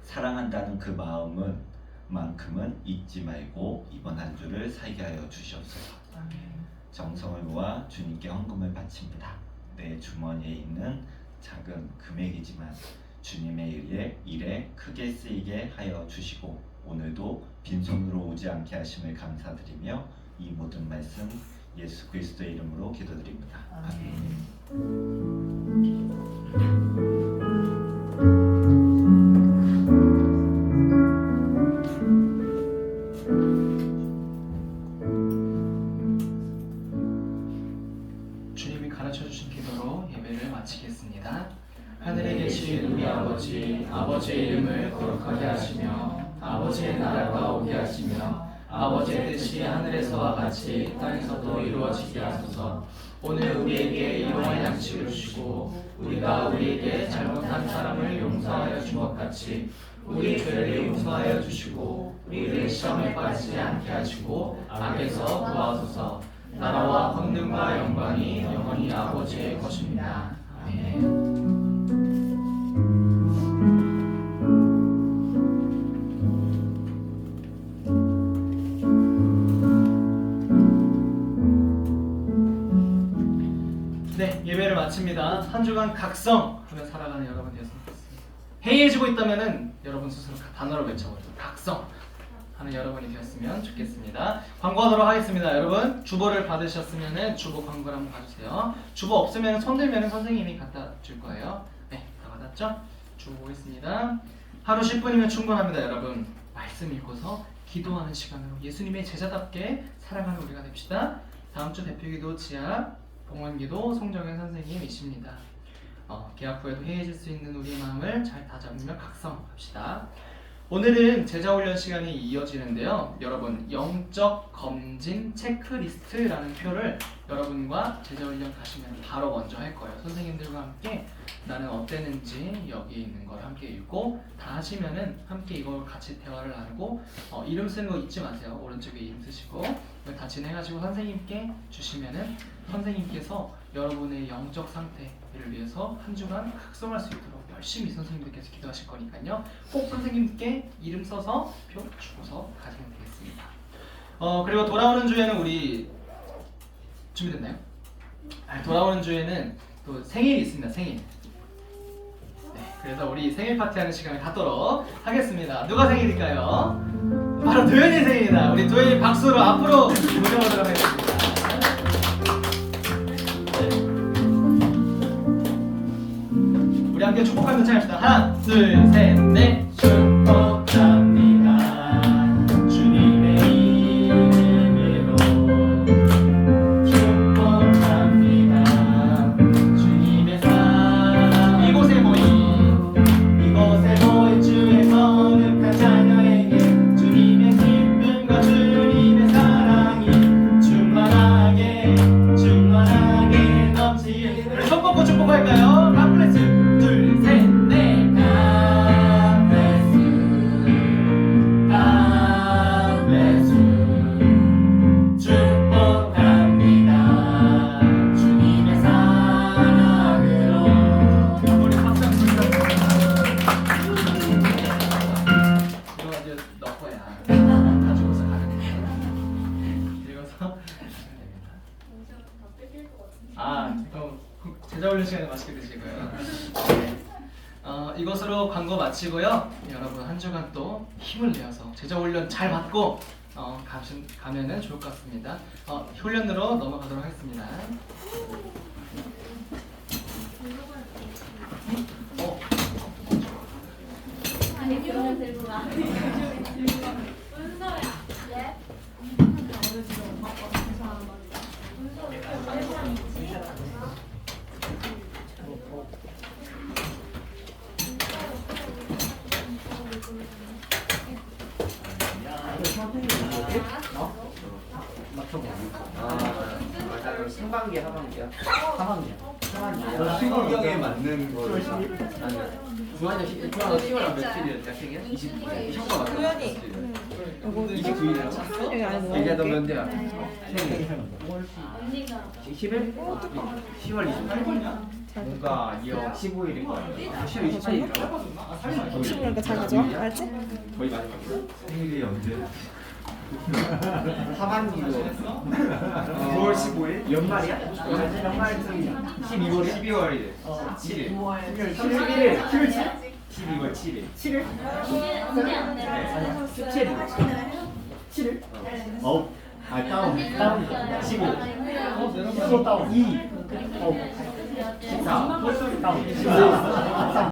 사랑한다는 그 마음만큼은 잊지 말고 이번 한 주를 살게 하여 주시옵소서. 정성을 모아 주님께 헌금을 바칩니다. 내 주머니에 있는 작은 금액이지만 주님의 일에 크게 쓰이게 하여 주시고 오늘도 빈손으로 오지 않게 하심을 감사드리며 이 모든 말씀 예수 그리스도의 이름으로 기도드립니다. 아멘. 주님이 가르쳐주신 기도로 예배를 마치겠습니다. 하늘에 계신 우리 아버지, 아버지의 이름을 거룩하게 하시며 아버지의 나라가 오게 하시며 아버지의 뜻이 하늘에서와 같이 땅에서도 이루어지게 하소서. 오늘 우리에게 일용할 양식을 주시고 우리가 우리에게 잘못한 사람을 용서하여 준 것 같이 우리 죄를 용서하여 주시고 우리를 시험에 빠지지 않게 하시고 악에서 구하소서. 나라와 권능과 영광이 영원히 아버지의 것입니다. 아멘. 네, 예배를 마칩니다. 한 주간 각성하며 살아가는 여러분 되었으면 좋겠습니다. 해이해지고 있다면은 여러분 스스로 단어로 외쳐보죠. 각성. 하는 여러분이 되었으면 좋겠습니다. 광고하도록 하겠습니다. 여러분 주보를 받으셨으면 주보 광고를 한번 봐주세요. 주보 없으면 손 들면 선생님이 갖다 줄 거예요. 네, 다 받았죠? 주보 보겠습니다. 하루 10분이면 충분합니다. 여러분 말씀 읽고서 기도하는 시간으로 예수님의 제자답게 살아가는 우리가 됩시다. 다음 주 대표기도 지아 봉헌기도 송정현 선생님이십니다. 개학 후에도 해해질 수 있는 우리의 마음을 잘 다잡으며 각성합시다. 오늘은 제자훈련 시간이 이어지는데요. 여러분 영적 검진 체크리스트라는 표를 여러분과 제자훈련 가시면 바로 먼저 할 거예요. 선생님들과 함께 나는 어땠는지 여기 있는 걸 함께 읽고 다 하시면은 함께 이걸 같이 대화를 나누고 이름 쓰는 거 잊지 마세요. 오른쪽에 이름 쓰시고 이걸 다 진행하시고 선생님께 주시면은 선생님께서 여러분의 영적 상태를 위해서 한 주간 각성할 수 있도록 열심히 선생님들께서 기도하실 거니까요. 꼭 선생님께 이름 써서 표 주고서 가시면 되겠습니다. 그리고 돌아오는 주에는 우리 준비됐나요? 돌아오는 주에는 또 생일이 있습니다. 생일. 네, 그래서 우리 생일 파티하는 시간을 갖도록 하겠습니다. 누가 생일일까요? 바로 도현이 생일이다. 우리 도현이 박수로 앞으로 모셔보도록 하겠습니다. 우리 함께 축복하면서 찬양합시다. 하나, 둘, 셋, 넷. 축복합니다. 주님의 이름으로 축복합니다. 주님의 사랑 이곳에 모인 주의 거룩한 자녀에게 주님의 기쁨과 주님의 사랑이 충만하게 넘치길. 우리 손 뻗고 축복할까요? God bless you. 둘, 셋, 넷. God bless you. God bless you. 축복합니다. 주님의 사랑으로. 우리 박수 한번 주세요. 이거 이제 너 거야. 가지고서 가는 거야. 읽어서 그럼 제자훈련 시간에 맛있게 드시고요. 네. 이것으로 광고 마치고요. 여러분 한 주간 또 힘을 내어서 제자훈련 잘 받고 가면은 좋을 것 같습니다. 훈련으로 넘어가도록 하겠습니다. 아니 그러면 들고 가. 은서야. 예? 맞아요. 상반기 하반기야. 하반기야. 시골경에 맞는 거를 중환자 10월 며칠이었지? 생일? 29일. 형과 맞아. 도현이. 29일이라고? 여기 안에 넣어. 얘기야 너 면대야. 생일. 언니가 10일? 10월 28일. 뭔가 2월 15일일 거야. 10월 28일이라고? 친구니까 잘 가져와. 알지? 거의 많이 봤어. 생일이 언제? 하반기로 9월 15일? 연말이야? 연말 12월이야? 12월이래 7일 11일 12월 7일 7일? 언니 안 내려. 17일 7일? 다운 15 15 다운 2 14 다운 14